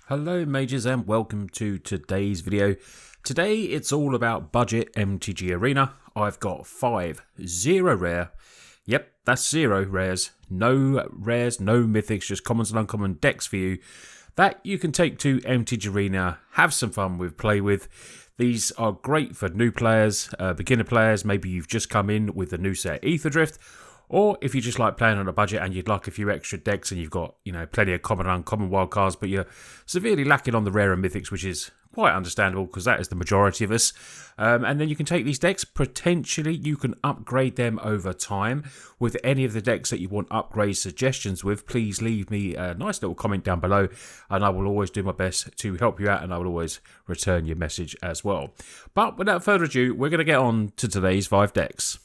Hello mages and welcome to today's video. Today it's all about budget MTG Arena. I've got 5 0 rare, yep that's 0 rares, no mythics, just commons and uncommon decks for you that you can take to MTG Arena, have some fun with, play with. These are great for new players, beginner players, maybe you've just come in with the new set Aetherdrift. Or if you just like playing on a budget and you'd like a few extra decks and you've got, plenty of common and uncommon wild cards, but you're severely lacking on the rare and mythics, which is quite understandable because that is the majority of us. And then you can take these decks, potentially you can upgrade them over time with any of the decks that you want upgrade suggestions with. Please leave me a nice little comment down below and I will always do my best to help you out and I will always return your message as well. But without further ado, we're going to get on to today's 5 decks.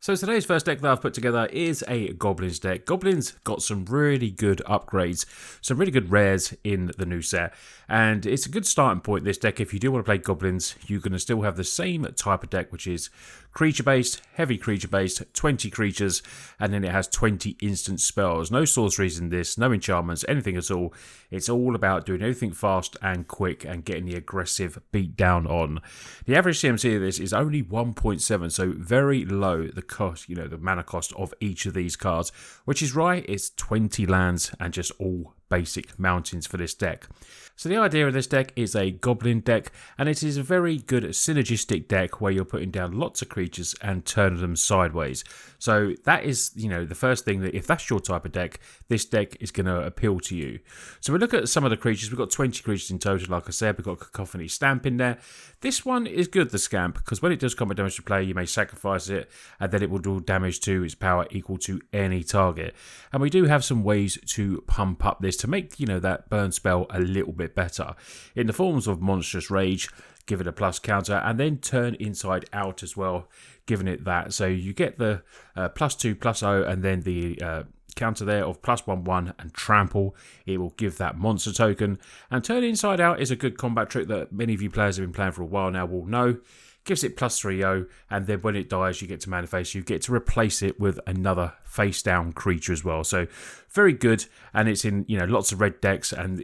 So today's first deck that I've put together is a Goblins deck. Goblins got some really good upgrades, some really good rares in the new set. And it's a good starting point, this deck. If you do want to play Goblins, you're going to still have the same type of deck, which is creature-based, heavy creature-based, 20 creatures, and then it has 20 instant spells. No sorceries in this, no enchantments, anything at all. It's all about doing everything fast and quick and getting the aggressive beat down on. The average CMC of this is only 1.7, so very low. The cost, the mana cost of each of these cards, which is right, it's 20 lands and just all basic mountains for this deck. So the idea of this deck is a Goblin deck, and it is a very good synergistic deck where you're putting down lots of creatures and turning them sideways. So that is, the first thing, that if that's your type of deck, this deck is going to appeal to you. So we look at some of the creatures. We've got 20 creatures in total, like I said. We've got Cacophony Stamp in there. This one is good, the Scamp, because when it does combat damage to play, you may sacrifice it, and then it will do damage to its power equal to any target. And we do have some ways to pump up this to make, that burn spell a little bit better. In the forms of Monstrous Rage, give it a plus counter, and then turn inside out as well, giving it that. So you get the +2/+0, and then the counter there of +1/1 and trample. It will give that monster token. And turn inside out is a good combat trick that many of you players have been playing for a while now will know. Gives it +3/0, and then when it dies, you get to mana face. You get to replace it with another face down creature as well. So very good, and it's in lots of red decks, and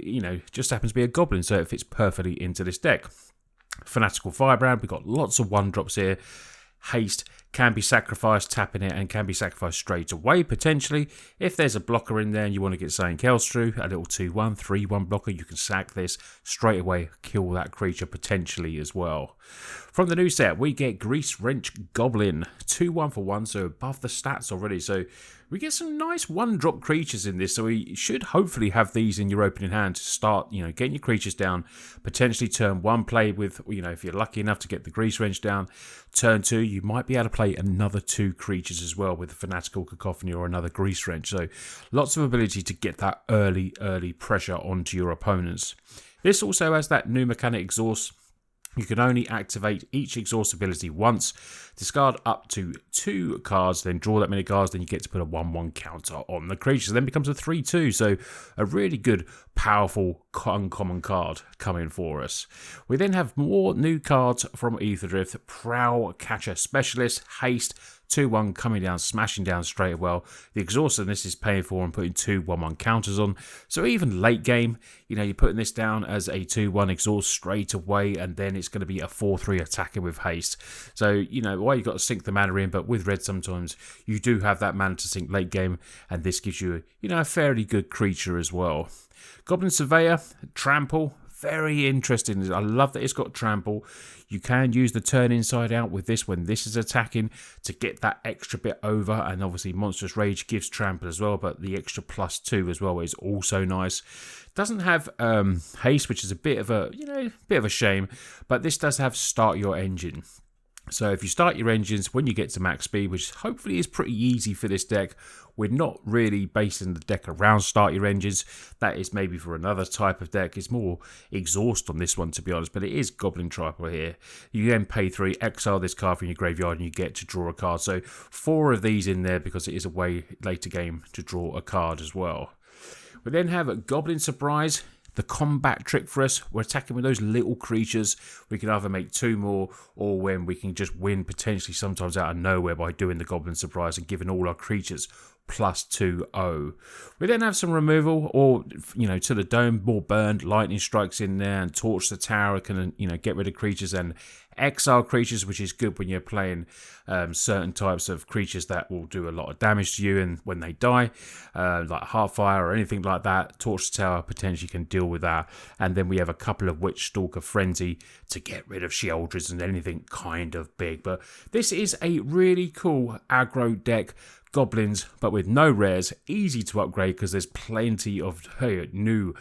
just happens to be a Goblin, so it fits perfectly into this deck. Fanatical Firebrand, we've got lots of 1-drops here. Haste can be sacrificed, tapping it, and can be sacrificed straight away potentially. If there's a blocker in there and you want to get something else through, a little 2/1, 3/1 blocker, you can sack this straight away, kill that creature potentially as well. From the new set, we get Grease Wrench Goblin, 2/1 for 1, so above the stats already. So we get some nice 1-drop creatures in this, so we should hopefully have these in your opening hand to start, getting your creatures down. Potentially turn 1 play with, if you're lucky enough to get the Grease Wrench down. Turn 2, you might be able to play another 2 creatures as well with the Fanatical Cacophony or another Grease Wrench. So lots of ability to get that early pressure onto your opponents. This also has that new mechanic Exhaust. You can only activate each exhaust ability once, discard up to 2 cards, then draw that many cards, then you get to put a 1/1 counter on the creature. Then becomes a 3/2, so a really good, powerful, uncommon card coming for us. We then have more new cards from Aetherdrift. Prowl Catcher Specialist, Haste, 2/1 coming down, smashing down straight well. The exhaust on this is paying for and putting 2 1/1 counters on. So even late game, you're putting this down as a 2/1 exhaust straight away, and then it's going to be a 4/3 attacking with haste. So, why you've got to sink the mana in, but with red sometimes you do have that mana to sink late game, and this gives you, a fairly good creature as well. Goblin Surveyor, Trample. Very interesting. I love that it's got trample. You can use the turn inside out with this when this is attacking to get that extra bit over, and obviously Monstrous Rage gives trample as well, but the extra +2 as well is also nice. Doesn't have haste, which is a bit of a shame, but this does have Start Your Engine. So if you start your engines when you get to max speed, which hopefully is pretty easy for this deck, we're not really basing the deck around start your engines. That is maybe for another type of deck. It's more exhaust on this one, to be honest, but it is Goblin Tribal here. You then pay 3, exile this card from your graveyard, and you get to draw a card. So 4 of these in there because it is a way later game to draw a card as well. We then have a Goblin Surprise. The combat trick for us, we're attacking with those little creatures. We can either make 2 more, or when we can just win potentially sometimes out of nowhere by doing the Goblin Surprise and giving all our creatures +2/0. We then have some removal, or to the dome, more burned, lightning strikes in there, and torch the tower can get rid of creatures and exile creatures, which is good when you're playing certain types of creatures that will do a lot of damage to you, and when they die, like Heartfire or anything like that, Torch the Tower potentially can deal with that. And then we have a couple of Witch Stalker Frenzy to get rid of Sheoldreds and anything kind of big. But this is a really cool aggro deck. Goblins, but with no rares, easy to upgrade because there's plenty of new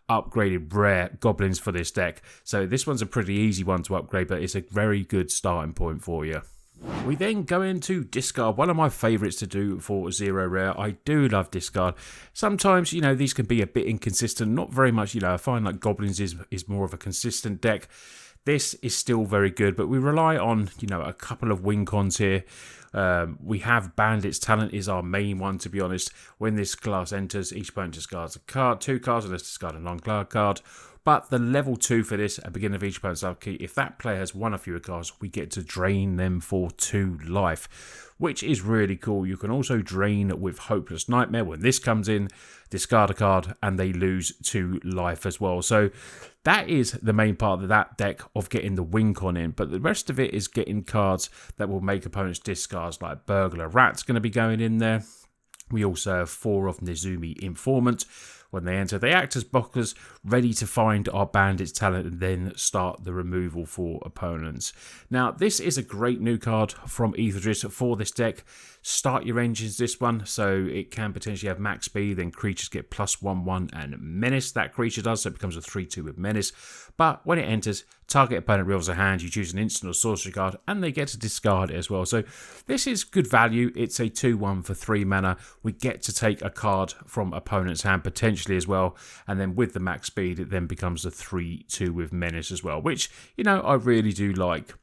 upgraded rare goblins for this deck. So this one's a pretty easy one to upgrade, but it's a very good starting point for you. We then go into discard, one of my favourites to do for 0 rare. I do love discard. Sometimes, these can be a bit inconsistent, not very much, I find like Goblins is more of a consistent deck. This is still very good, but we rely on, a couple of win cons here. We have Bandit's Talent is our main one, to be honest. When this class enters, each opponent discards a card, 2 cards, and let's discard a non-card card. But the level 2 for this, at the beginning of each opponent's upkeep, if that player has one or fewer cards, we get to drain them for 2 life, which is really cool. You can also drain with Hopeless Nightmare. When this comes in, discard a card, and they lose 2 life as well. So that is the main part of that deck, of getting the win con in. But the rest of it is getting cards that will make opponents discards, like Burglar Rat's going to be going in there. We also have 4 of Nezumi Informant. When they enter, they act as blockers, ready to find our Bandit's Talent and then start the removal for opponents. Now, this is a great new card from Aetherdrift for this deck. Start your engines, this one, so it can potentially have max speed, then creatures get +1/1 and menace. That creature does, so it becomes a 3/2 with menace. But when it enters, target opponent reveals a hand, you choose an instant or sorcery card, and they get to discard it as well. So this is good value. It's a 2/1 for 3 mana. We get to take a card from opponent's hand potentially as well, and then with the max speed, it then becomes a 3/2 with menace as well, which, I really do like.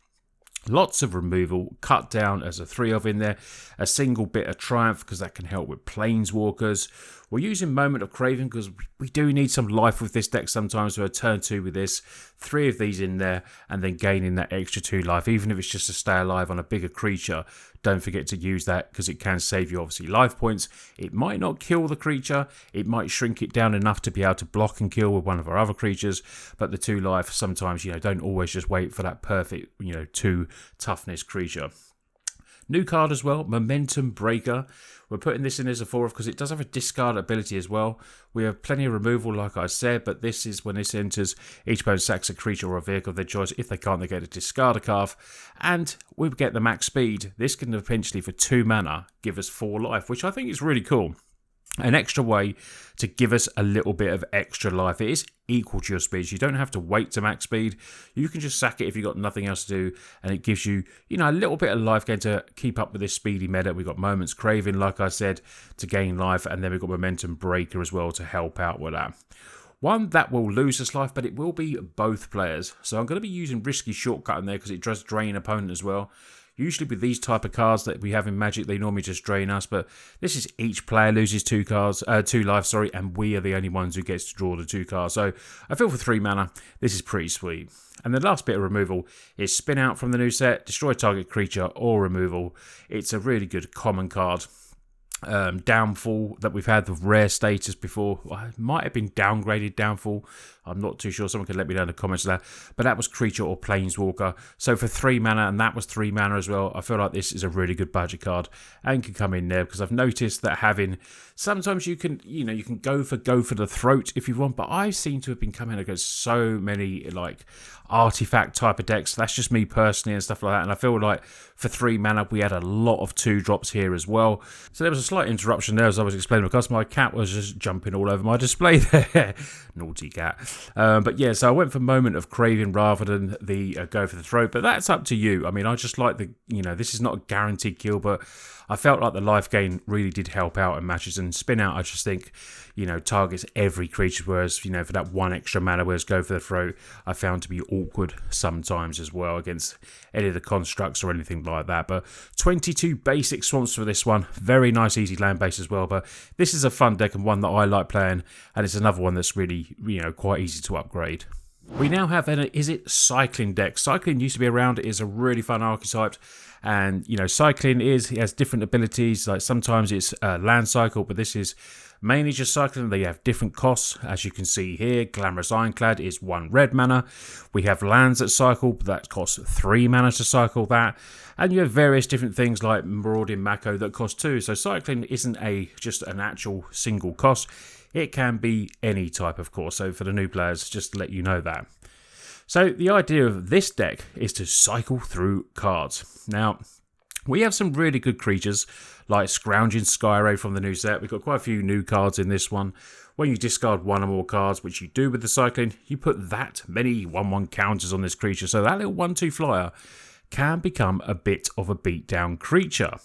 Lots of removal, cut down as a 3 of in there, a single bit of Triumph because that can help with Planeswalkers. We're using Moment of Craving because we do need some life with this deck sometimes, so a turn 2 with this, 3 of these in there, and then gaining that extra 2 life, even if it's just to stay alive on a bigger creature. Don't forget to use that because it can save you obviously life points. It might not kill the creature, it might shrink it down enough to be able to block and kill with one of our other creatures, but the 2 life sometimes, don't always just wait for that perfect, 2 toughness creature. New card as well, Momentum Breaker. We're putting this in as a 4 because it does have a discard ability as well. We have plenty of removal, like I said, but this is when this enters, each opponent sacks a creature or a vehicle of their choice. If they can't, they get to discard a card. And we get the max speed. This can eventually, for 2 mana, give us 4 life, which I think is really cool. An extra way to give us a little bit of extra life. It is equal to your speed. You don't have to wait to max speed. You can just sack it if you've got nothing else to do, and it gives you, a little bit of life gain to keep up with this speedy meta. We've got Moments Craving, like I said, to gain life, and then we've got Momentum Breaker as well to help out with that. One that will lose us life, but it will be both players. So I'm going to be using Risky Shortcut in there because it does drain opponent as well. Usually with these type of cards that we have in Magic, they normally just drain us, but this is each player loses 2 life, and we are the only ones who gets to draw the 2 cards. So I feel for 3 mana, this is pretty sweet. And the last bit of removal is Spin Out from the new set, destroy target creature or removal. It's a really good common card. Downfall that we've had with rare status before. It might have been downgraded Downfall. I'm not too sure. Someone can let me know in the comments of that. But that was creature or planeswalker. So for 3 mana, and that was 3 mana as well, I feel like this is a really good budget card and can come in there because I've noticed that having, sometimes you can go for the throat if you want, but I seem to have been coming against so many like artifact type of decks. That's just me personally and stuff like that. And I feel like for 3 mana, we had a lot of 2 drops here as well. So there was a slight interruption there as I was explaining because my cat was just jumping all over my display there. Naughty cat. But yeah, so I went for Moment of Craving rather than the go for the throat, but that's up to you. I mean, I just like the, this is not a guaranteed kill, but I felt like the life gain really did help out in matches, and Spin Out, I just think, targets every creature, whereas, for that 1 extra mana, whereas go for the throat, I found to be awkward sometimes as well against any of the constructs or anything like that. But 22 basic swamps for this one. Very nice, easy land base as well, but this is a fun deck and one that I like playing, and it's another one that's really, quite easy to upgrade. We now have an Izzet Cycling deck. Cycling used to be around, it is a really fun archetype. And, you know, cycling it has different abilities. Like sometimes it's land cycle, but this is mainly just cycling. They have different costs, as you can see here. Glamorous Ironclad is 1 red mana. We have lands that cycle, but that costs 3 mana to cycle that. And you have various different things like Marauding Mako that cost 2. So cycling isn't just an actual single cost. It can be any type of course. So for the new players, just to let you know that. So the idea of this deck is to cycle through cards. Now, we have some really good creatures like Scrounging Skyray from the new set. We've got quite a few new cards in this one. When you discard 1 or more cards, which you do with the cycling, you put that many 1/1 counters on this creature. So that little 1/2 flyer can become a bit of a beatdown creature.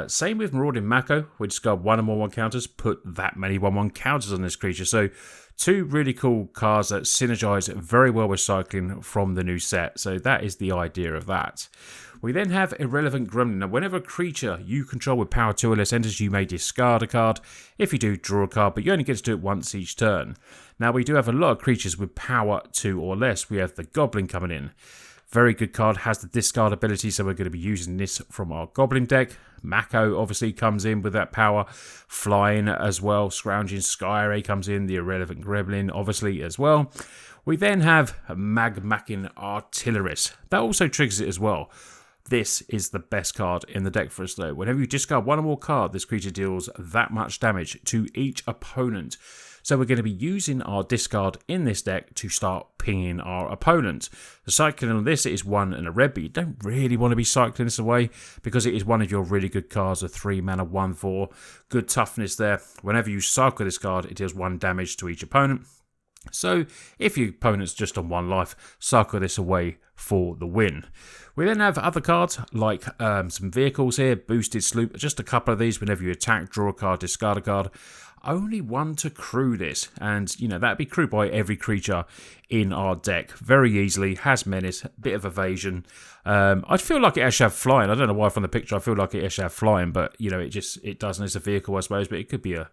Same with Marauding Mako. We discard 1 or more 1 counters, put that many 1/1 counters on this creature. So 2 really cool cards that synergize very well with cycling from the new set. So that is the idea of that. We then have Irrelevant Gremlin. Now, whenever a creature you control with power 2 or less enters, you may discard a card. If you do, draw a card, but you only get to do it once each turn. Now, we do have a lot of creatures with power 2 or less. We have the Goblin coming in. Very good card, has the discard ability, so we're going to be using this from our Goblin deck. Mako obviously comes in with that power. Flying as well. Scrounging Skyray comes in. The Irrelevant Gremlin obviously as well. We then have Magmacking Artillerist. That also triggers it as well. This is the best card in the deck for us though. Whenever you discard 1 or more card, this creature deals that much damage to each opponent. So we're going to be using our discard in this deck to start pinging our opponent. The cycling on this is 1 and a red, but you don't really want to be cycling this away because it is one of your really good cards, a 3 mana 1/4. Good toughness there. Whenever you cycle this card, it deals 1 damage to each opponent. So if your opponent's just on 1 life, cycle this away for the win. We then have other cards like some vehicles here, Boosted Sloop, just a couple of these. Whenever you attack, draw a card, discard a card. Only 1 to crew this, and you know that'd be crewed by every creature in our deck very easily. Has menace, bit of evasion. I feel like it actually have flying. I don't know why from the picture I feel like it actually have flying, but you know it doesn't. It's a vehicle I suppose, but it could be a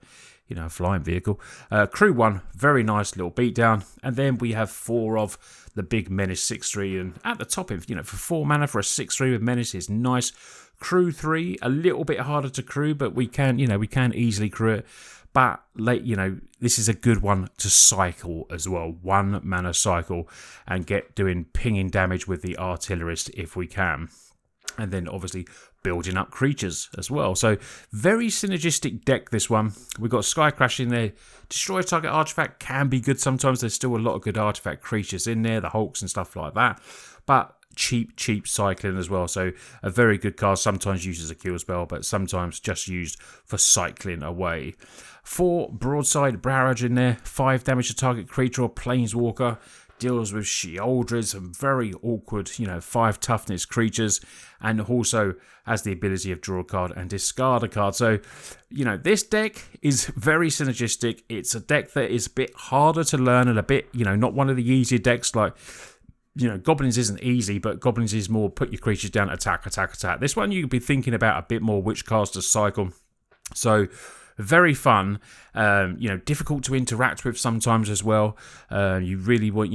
a flying vehicle. Crew 1, very nice little beatdown, and then we have 4 of the big menace 6/3, and at the top of for 4 mana for a 6/3 with menace is nice. Crew 3, a little bit harder to crew, but we can easily crew it. But this is a good one to cycle as well. 1 mana cycle and get doing pinging damage with the Artillerist if we can. And then obviously building up creatures as well. So very synergistic deck this one. We've got Sky Crash in there. Destroy a target artifact can be good sometimes. There's still a lot of good artifact creatures in there, the Hulks and stuff like that. But cheap cycling as well. So a very good card, sometimes used as a kill spell, but sometimes just used for cycling away. 4 broadside barrage in there, 5 damage to target creature or planeswalker. Deals with Sheoldred, some very awkward, 5 toughness creatures, and also has the ability of draw a card and discard a card. So, this deck is very synergistic. It's a deck that is a bit harder to learn and a bit, not one of the easier decks like, Goblins isn't easy, but Goblins is more put your creatures down, attack. This one you could be thinking about a bit more which cards to cycle. So, very fun, difficult to interact with sometimes as well. You really want,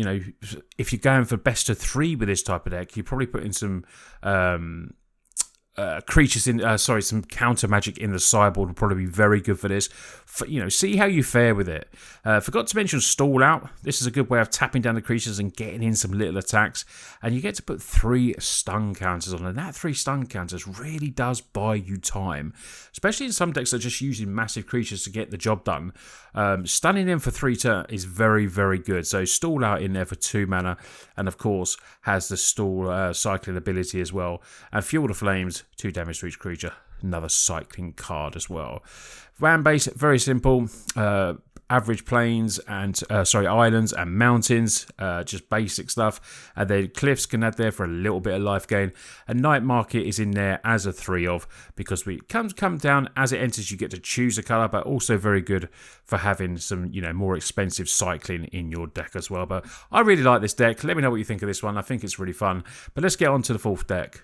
if you're going for best of 3 with this type of deck, you probably put in some creatures in, some counter magic in the sideboard will probably be very good for this. See how you fare with it. Forgot to mention Stall Out. This is a good way of tapping down the creatures and getting in some little attacks. And you get to put 3 stun counters on. And that 3 stun counters really does buy you time. Especially in some decks that are just using massive creatures to get the job done. Stunning them for 3 turns is very, very good. So Stall Out in there for 2 mana. And of course has the stall cycling ability as well. And Fuel the Flames, 2 damage to each creature. Another cycling card as well. Land base, very simple. Average plains and islands and mountains, just basic stuff. And then cliffs can add there for a little bit of life gain. And Night Market is in there as a 3 of, because we come down as it enters. You get to choose a color, but also very good for having some more expensive cycling in your deck as well. But I really like this deck. Let me know what you think of this one. I think it's really fun. But let's get on to the 4th deck.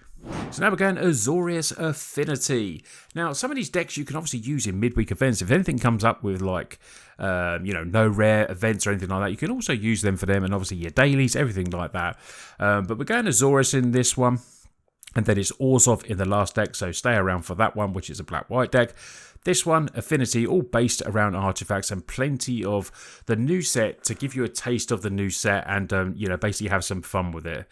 So now we're going Azorius Affinity. Now, some of these decks you can obviously use in midweek events. If anything comes up with like, no rare events or anything like that, you can also use them for them, and obviously your dailies, everything like that. But we're going Azorius in this one. And then it's Orzhov in the last deck, so stay around for that one, which is a black-white deck. This one, Affinity, all based around artifacts and plenty of the new set to give you a taste of the new set and, basically have some fun with it.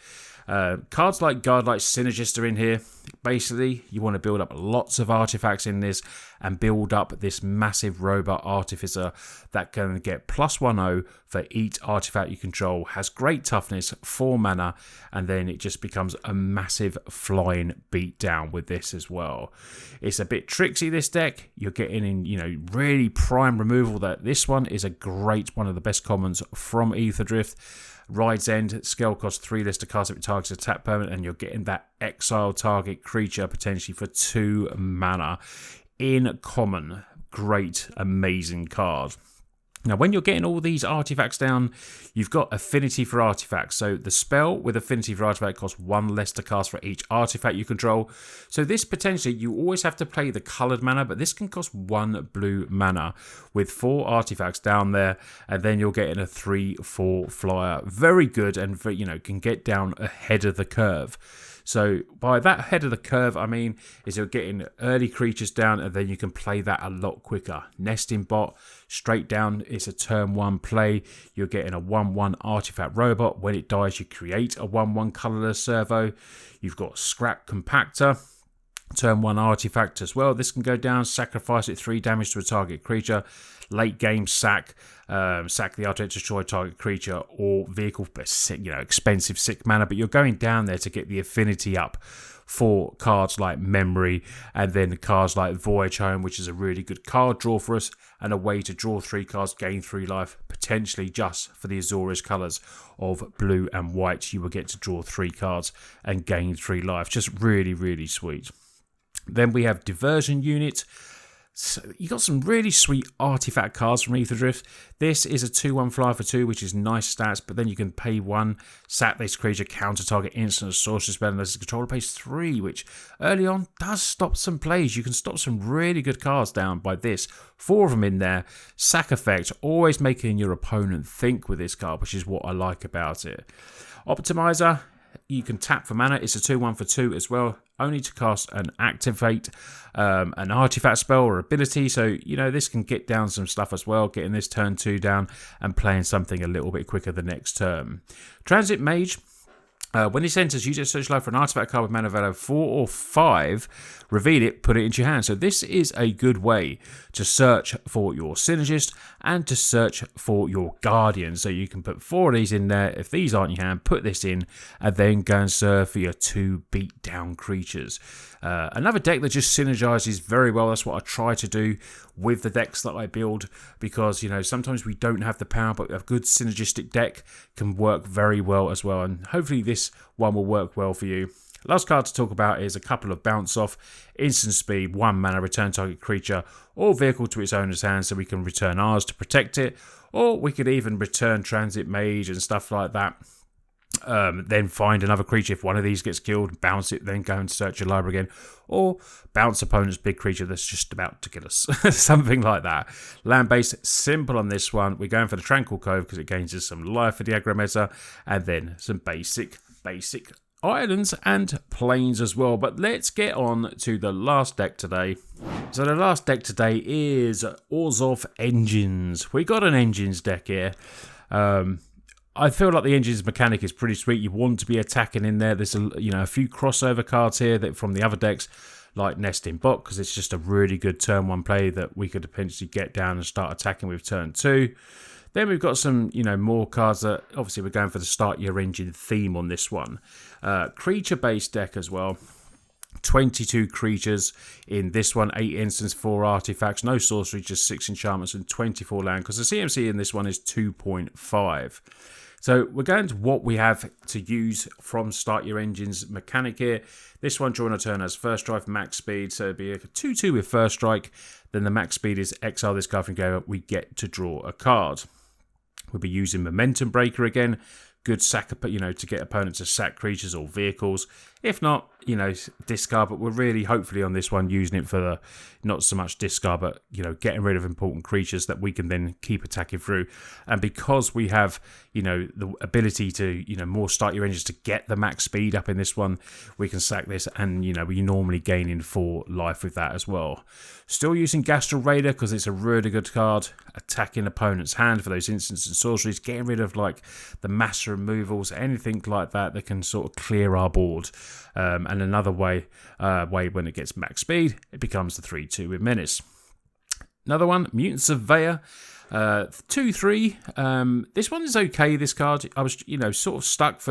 Cards like Guardlight Synergist are in here. Basically, you want to build up lots of artifacts in this and build up this massive robot artificer that can get +1/0 for each artifact you control, has great toughness, 4 mana, and then it just becomes a massive flying beatdown with this as well. It's a bit tricksy, this deck. You're getting in, really prime removal. That this one is a great, one of the best commons from Aetherdrift. Ride's End, scale cost 3 less to cast if it targets a tap permanent, and you're getting that exile target creature potentially for 2 mana. In common, great, amazing card. Now, when you're getting all these artifacts down, you've got Affinity for artifacts. So the spell with Affinity for artifact costs 1 less to cast for each artifact you control. So this potentially, you always have to play the coloured mana, but this can cost 1 blue mana with 4 artifacts down there, and then you're getting a 3/4 flyer. Very good, and can get down ahead of the curve. So by that head of the curve, I mean, is you're getting early creatures down, and then you can play that a lot quicker. Nesting Bot, straight down, it's a turn 1 play. You're getting a 1/1 artifact robot. When it dies, you create a 1/1 colourless servo. You've got Scrap Compactor, turn 1 artifact as well. This can go down, sacrifice it 3 damage to a target creature. Late game sack the artifact, destroy target creature or vehicle, expensive 6 mana, but you're going down there to get the affinity up for cards like Memory, and then cards like Voyage Home, which is a really good card draw for us, and a way to draw 3 cards, gain 3 life, potentially just for the Azorius colours of blue and white. You will get to draw 3 cards and gain 3 life. Just really, really sweet. Then we have Diversion Unit. So you got some really sweet artifact cards from Aetherdrift. This is a 2/1 flyer for 2, which is nice stats, but then you can pay 1, sack this creature, counter target instant or sorcery spell, unless the controller pays 3, which early on does stop some plays. You can stop some really good cards down by this. 4 of them in there. Sack effect, always making your opponent think with this card, which is what I like about it. Optimizer, you can tap for mana. It's a 2/1 for 2 as well. Only to cast and activate an artifact spell or ability. So, this can get down some stuff as well. Getting this turn 2 down and playing something a little bit quicker the next turn. Transit Mage. When this enters, use your search life for an artifact card with mana value 4 or 5. Reveal it, put it into your hand. So this is a good way to search for your Synergist and to search for your Guardian. So you can put 4 of these in there. If these aren't in your hand, put this in and then go and serve for your 2 beat down creatures. Another deck that just synergizes very well. That's what I try to do with the decks that I build, because sometimes we don't have the power, but a good synergistic deck can work very well as well, and hopefully this one will work well for you. Last card to talk about is a couple of Bounce Off. Instant speed, 1 mana, return target creature or vehicle to its owner's hand, so we can return ours to protect it, or we could even return Transit Mage and stuff like that. Then find another creature. If one of these gets killed, bounce it, then go and search your library again, or bounce opponent's big creature that's just about to kill us. Something like that. Land-based, simple on this one. We're going for the Tranquil Cove because it gains us some life for the aggro meta, and then some basic islands and plains as well. But let's get on to the last deck today. So the last deck today is Orzhov Engines. We got an Engines deck here. I feel like the Engines mechanic is pretty sweet. You want to be attacking in there. There's a few crossover cards here that from the other decks, like Nesting Bot, because it's just a really good turn 1 play that we could potentially get down and start attacking with turn 2. Then we've got some, more cards that obviously we're going for the start your engine theme on this one. Creature-based deck as well. 22 creatures in this one, 8 instants, 4 artifacts, no sorcery, just 6 enchantments and 24 land, because the CMC in this one is 2.5. So we're going to what we have to use from Start Your Engines mechanic here. This one, during a turn, has first strike, max speed, so it'd be a 2/2 with first strike. Then the max speed is exile this card from go. We get to draw a card. We'll be using Momentum Breaker again. good sack, to get opponents to sack creatures or vehicles. If not, discard, but we're really hopefully on this one using it for the, not so much discard, but, getting rid of important creatures that we can then keep attacking through. And because we have, the ability to, more start your engines to get the max speed up in this one, we can sack this and, we normally gain in 4 life with that as well. Still using Gastral Raider because it's a really good card. Attacking opponent's hand for those instants and sorceries, getting rid of like the mass removals, anything like that that can sort of clear our board. And another way when it gets max speed, it becomes the 3/2 with Menace. Another one, Mutant Surveyor. 2/3. This one is okay, this card. I was, sort of stuck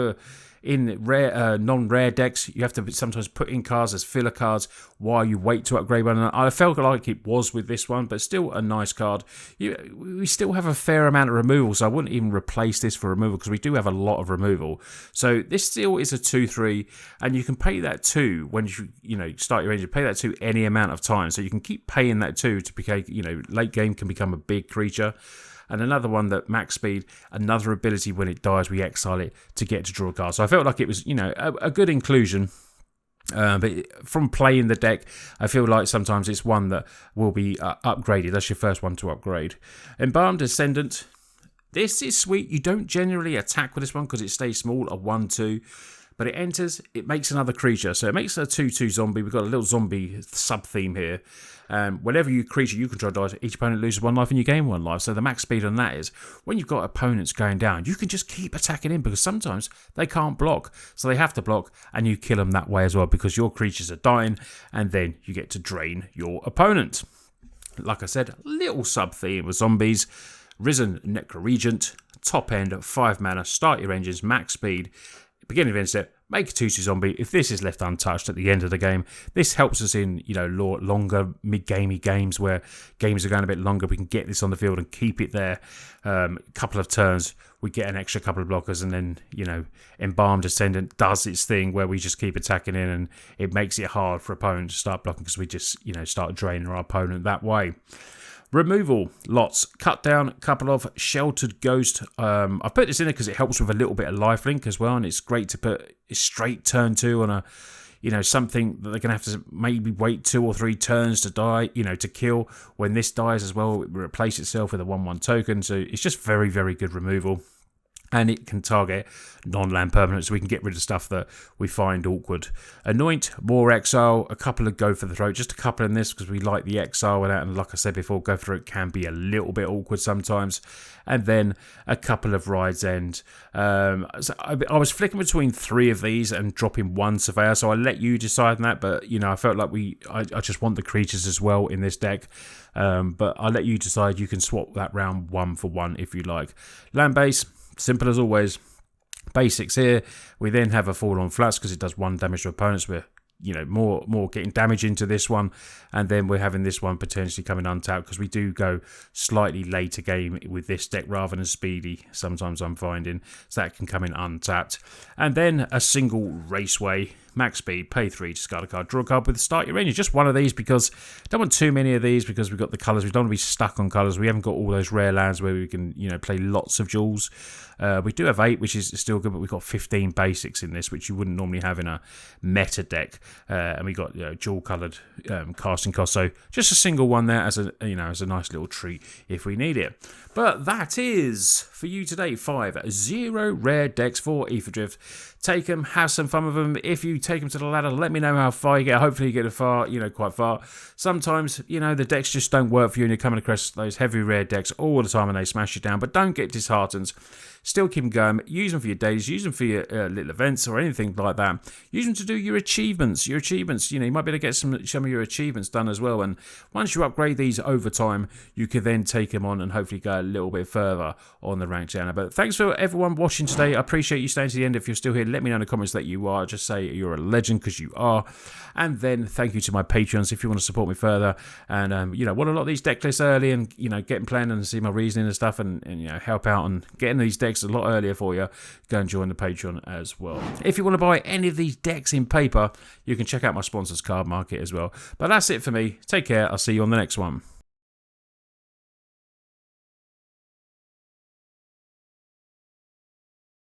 in rare, non-rare decks. You have to sometimes put in cards as filler cards while you wait to upgrade one. And I felt like it was with this one, but still a nice card. We still have a fair amount of removal, so I wouldn't even replace this for removal because we do have a lot of removal. So this still is a 2/3, and you can pay that 2 when you start your engine. Pay that 2 any amount of time, so you can keep paying that 2 to become, late game can become a big creature. And another one that max speed, another ability when it dies, we exile it to get to draw a card. So I felt like it was, a good inclusion. But from playing the deck, I feel like sometimes it's one that will be upgraded. That's your first one to upgrade. Embalmed Ascendant. This is sweet. You don't generally attack with this one because it stays small, a 1/2. But it enters, it makes another creature. So it makes a 2/2 zombie. We've got a little zombie sub-theme here. Whenever you creature you control dies, each opponent loses 1 life and you gain 1 life. So the max speed on that is, when you've got opponents going down, you can just keep attacking in because sometimes they can't block. So they have to block and you kill them that way as well because your creatures are dying and then you get to drain your opponent. Like I said, little sub-theme with zombies. Risen Necroregent, top end, 5 mana, start your engines, max speed. Beginning of end step, make a 2/2 zombie. If this is left untouched at the end of the game, this helps us in, longer mid-gamey games where games are going a bit longer. We can get this on the field and keep it there. A couple of turns, we get an extra couple of blockers, and then, Embalmed Ascendant does its thing where we just keep attacking in, and it makes it hard for opponents to start blocking because we just, start draining our opponent that way. Removal, lots. Cut down, a couple of Sheltered Ghost. I've put this in there because it helps with a little bit of lifelink as well, and it's great to put a straight turn 2 on a, something that they're going to have to maybe wait 2 or 3 turns to die, to kill. When this dies as well, it will replace itself with a 1/1 token, so it's just very, very good removal. And it can target non-land permanents, so we can get rid of stuff that we find awkward. Anoint, more exile, a couple of Go for the Throat, just a couple in this because we like the exile with that, and like I said before, Go for the Throat can be a little bit awkward sometimes. And then a couple of Ride's End. So I was flicking between 3 of these and dropping 1 Surveyor, so I let you decide on that, but I felt like I just want the creatures as well in this deck. But I'll let you decide. You can swap that round 1 for 1 if you like. Land base. Simple as always. Basics here. We then have a Fall on Flats because it does 1 damage to opponents. We're more getting damage into this one, and then we're having this one potentially coming untapped because we do go slightly later game with this deck rather than speedy. Sometimes I'm finding so that can come in untapped, and then a single Raceway. Max speed, pay 3, discard a card, draw a card with start your engine. Just one of these because I don't want too many of these because we've got the colours. We don't want to be stuck on colours. We haven't got all those rare lands where we can, play lots of jewels. We do have 8, which is still good, but we've got 15 basics in this, which you wouldn't normally have in a meta deck. And we got dual coloured casting cost. So just a single one there as a nice little treat if we need it. But that is for you today 5 0 rare decks for Aetherdrift. Take them, have some fun with them. If you take them to the ladder, let me know how far you get. Hopefully you get quite far. Sometimes, the decks just don't work for you and you're coming across those heavy rare decks all the time and they smash you down. But don't get disheartened. Still keep them going. Use them for your days. Use them for your little events or anything like that. Use them to do your achievements. You might be able to get some of your achievements done as well. And once you upgrade these over time, you can then take them on and hopefully go a little bit further on the rank channel. But thanks for everyone watching today. I appreciate you staying to the end. If you're still here, let me know in the comments that you are. Just say you're a legend because you are. And then thank you to my Patreons if you want to support me further. And, want a lot of these deck lists early and, getting planned and see my reasoning and stuff and help out on getting these decks a lot earlier for you. Go and join the Patreon as well. If you want to buy any of these decks in paper, you can check out my sponsors Cardmarket as well. But that's it for me. Take care. I'll see you on the next one.